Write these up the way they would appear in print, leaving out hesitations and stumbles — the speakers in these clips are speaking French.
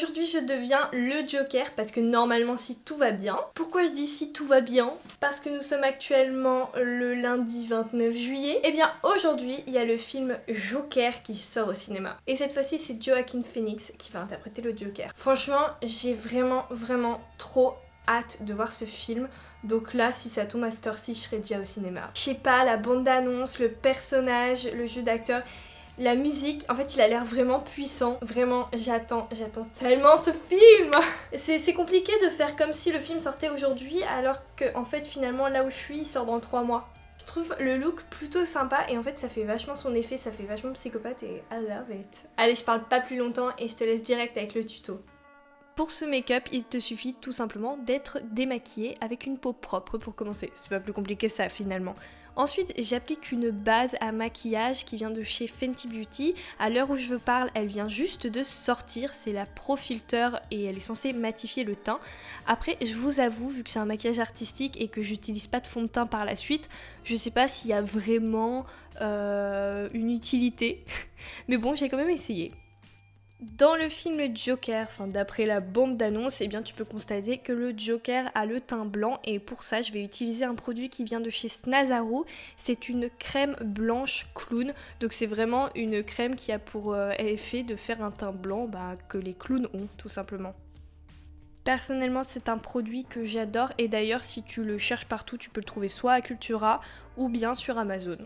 Aujourd'hui je deviens le Joker parce que normalement si tout va bien. Pourquoi je dis si tout va bien? Parce que nous sommes actuellement le lundi 29 juillet. Et bien aujourd'hui il y a le film Joker qui sort au cinéma. Et cette fois-ci c'est Joaquin Phoenix qui va interpréter le Joker. Franchement j'ai vraiment trop hâte de voir ce film. Donc là, si ça tombe à cette heure-ci, je serai déjà au cinéma. Je sais pas, la bande-annonce, le personnage, le jeu d'acteur, la musique, en fait il a l'air vraiment puissant. Vraiment, j'attends tellement ce film. C'est compliqué de faire comme si le film sortait aujourd'hui alors que en fait finalement là où je suis, il sort dans 3 mois. Je trouve le look plutôt sympa et en fait ça fait vachement son effet, ça fait vachement psychopathe et I love it. Allez, je parle pas plus longtemps et je te laisse direct avec le tuto. Pour ce make-up, il te suffit tout simplement d'être démaquillé avec une peau propre pour commencer. C'est pas plus compliqué ça finalement. Ensuite, j'applique une base à maquillage qui vient de chez Fenty Beauty. À l'heure où je vous parle, elle vient juste de sortir. C'est la Pro Filter et elle est censée matifier le teint. Après, je vous avoue, vu que c'est un maquillage artistique et que j'utilise pas de fond de teint par la suite, je sais pas s'il y a vraiment une utilité. Mais bon, j'ai quand même essayé. Dans le film Joker, d'après la bande-d'annonce, eh bien tu peux constater que le Joker a le teint blanc et pour ça je vais utiliser un produit qui vient de chez Snazaru. C'est une crème blanche clown, donc c'est vraiment une crème qui a pour effet de faire un teint blanc que les clowns ont tout simplement. Personnellement c'est un produit que j'adore et d'ailleurs si tu le cherches partout tu peux le trouver soit à Cultura ou bien sur Amazon.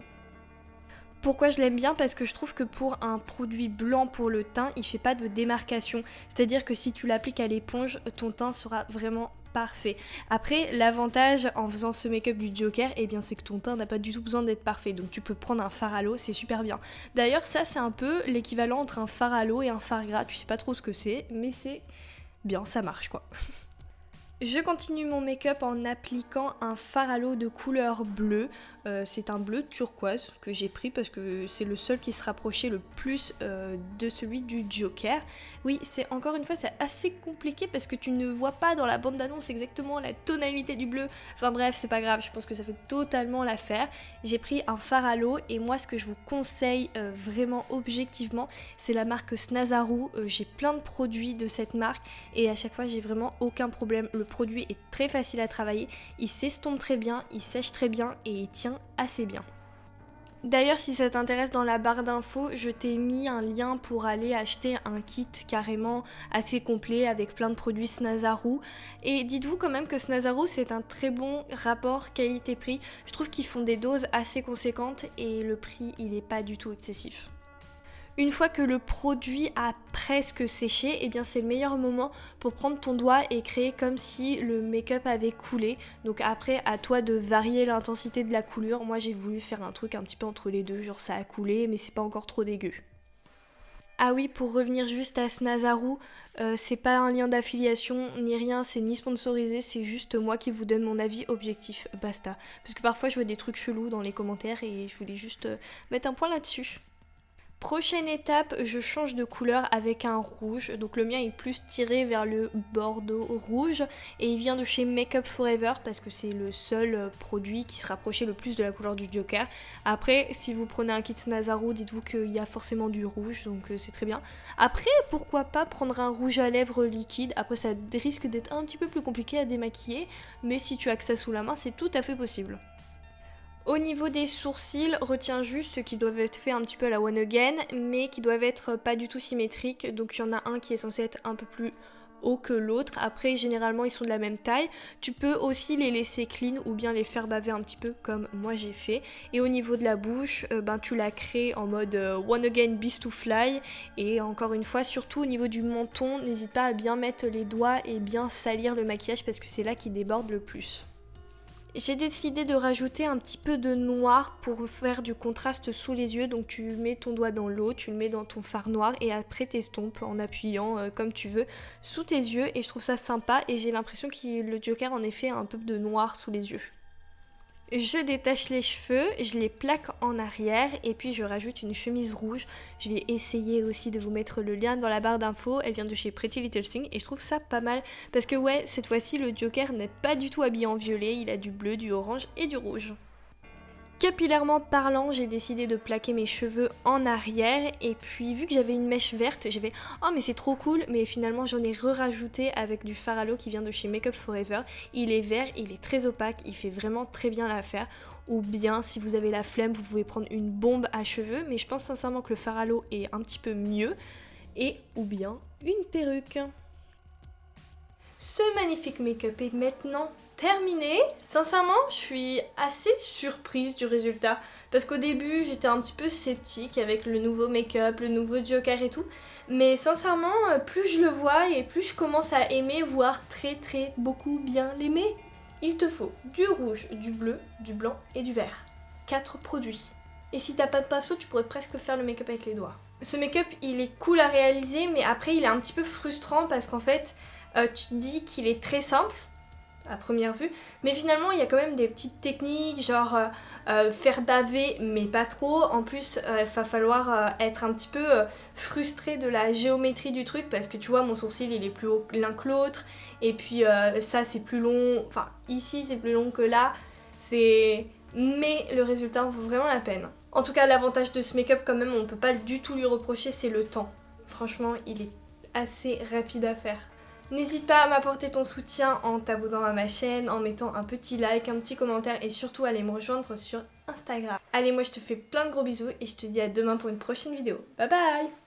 Pourquoi je l'aime bien? Parce que je trouve que pour un produit blanc pour le teint, il fait pas de démarcation. C'est-à-dire que si tu l'appliques à l'éponge, ton teint sera vraiment parfait. Après, l'avantage en faisant ce make-up du Joker, eh bien c'est que ton teint n'a pas du tout besoin d'être parfait. Donc tu peux prendre un fard à l'eau, c'est super bien. D'ailleurs, ça c'est un peu l'équivalent entre un fard à l'eau et un fard gras. Tu sais pas trop ce que c'est, mais c'est bien, ça marche quoi. Je continue mon make-up en appliquant un fard à l'eau de couleur bleue. C'est un bleu turquoise que j'ai pris parce que c'est le seul qui se rapprochait le plus de celui du Joker. Oui, c'est encore une fois, c'est assez compliqué parce que tu ne vois pas dans la bande-annonce exactement la tonalité du bleu. Enfin bref, c'est pas grave, je pense que ça fait totalement l'affaire. J'ai pris un fard à l'eau et moi ce que je vous conseille vraiment objectivement, c'est la marque Snazaru. J'ai plein de produits de cette marque et à chaque fois j'ai vraiment aucun problème. Le produit est très facile à travailler, il s'estompe très bien, il sèche très bien et il tient assez bien. D'ailleurs, si ça t'intéresse, dans la barre d'infos, je t'ai mis un lien pour aller acheter un kit carrément assez complet avec plein de produits Snazaru. Et dites-vous quand même que Snazaru, c'est un très bon rapport qualité-prix. Je trouve qu'ils font des doses assez conséquentes et le prix, il n'est pas du tout excessif. Une fois que le produit a presque séché, eh bien c'est le meilleur moment pour prendre ton doigt et créer comme si le make-up avait coulé. Donc après, à toi de varier l'intensité de la coulure. Moi j'ai voulu faire un truc un petit peu entre les deux, genre ça a coulé mais c'est pas encore trop dégueu. Ah oui, pour revenir juste à Snazaru, c'est pas un lien d'affiliation ni rien, c'est ni sponsorisé, c'est juste moi qui vous donne mon avis objectif, basta. Parce que parfois je vois des trucs chelous dans les commentaires et je voulais juste mettre un point là-dessus. Prochaine étape, je change de couleur avec un rouge. Donc le mien est plus tiré vers le bordeaux rouge et il vient de chez Make Up Forever parce que c'est le seul produit qui se rapprochait le plus de la couleur du Joker. Après, si vous prenez un kit Snazaru, dites-vous qu'il y a forcément du rouge, donc c'est très bien. Après, pourquoi pas prendre un rouge à lèvres liquide. Après, ça risque d'être un petit peu plus compliqué à démaquiller, mais si tu as que ça sous la main, c'est tout à fait possible. Au niveau des sourcils, retiens juste qu'ils doivent être faits un petit peu à la One Again, mais qui doivent être pas du tout symétriques. Donc il y en a un qui est censé être un peu plus haut que l'autre. Après, généralement, ils sont de la même taille. Tu peux aussi les laisser clean ou bien les faire baver un petit peu comme moi j'ai fait. Et au niveau de la bouche, tu la crées en mode One Again Beast to Fly. Et encore une fois, surtout au niveau du menton, n'hésite pas à bien mettre les doigts et bien salir le maquillage parce que c'est là qui déborde le plus. J'ai décidé de rajouter un petit peu de noir pour faire du contraste sous les yeux. Donc tu mets ton doigt dans l'eau, tu le mets dans ton fard noir et après t'estompes en appuyant comme tu veux sous tes yeux. Et je trouve ça sympa et j'ai l'impression que le Joker en effet a un peu de noir sous les yeux. Je détache les cheveux, je les plaque en arrière et puis je rajoute une chemise rouge. Je vais essayer aussi de vous mettre le lien dans la barre d'infos. Elle vient de chez Pretty Little Thing et je trouve ça pas mal parce que ouais, cette fois-ci le Joker n'est pas du tout habillé en violet, il a du bleu, du orange et du rouge. Capillairement parlant, j'ai décidé de plaquer mes cheveux en arrière et puis vu que j'avais une mèche verte, j'ai fait oh mais c'est trop cool, mais finalement j'en ai re-rajouté avec du fard à l'eau qui vient de chez Make Up Forever. Il est vert, il est très opaque, il fait vraiment très bien l'affaire. Ou bien si vous avez la flemme, vous pouvez prendre une bombe à cheveux, mais je pense sincèrement que le fard à l'eau est un petit peu mieux. Et ou bien une perruque. Ce magnifique make-up est maintenant terminé. Sincèrement, je suis assez surprise du résultat parce qu'au début, j'étais un petit peu sceptique avec le nouveau make-up, le nouveau Joker et tout. Mais sincèrement, plus je le vois et plus je commence à aimer, voire très beaucoup bien l'aimer. Il te faut du rouge, du bleu, du blanc et du vert. 4 produits. Et si t'as pas de pinceau, tu pourrais presque faire le make-up avec les doigts. Ce make-up, il est cool à réaliser, mais après, il est un petit peu frustrant parce qu'en fait, tu te dis qu'il est très simple à première vue, mais finalement il y a quand même des petites techniques genre faire baver mais pas trop. En plus il va falloir être un petit peu frustré de la géométrie du truc parce que tu vois mon sourcil il est plus haut l'un que l'autre et puis ça c'est plus long, enfin ici c'est plus long que là, mais le résultat en vaut vraiment la peine. En tout cas l'avantage de ce make-up quand même, on peut pas du tout lui reprocher, c'est le temps. Franchement il est assez rapide à faire. N'hésite pas à m'apporter ton soutien en t'abonnant à ma chaîne, en mettant un petit like, un petit commentaire et surtout à aller me rejoindre sur Instagram. Allez, moi je te fais plein de gros bisous et je te dis à demain pour une prochaine vidéo. Bye bye!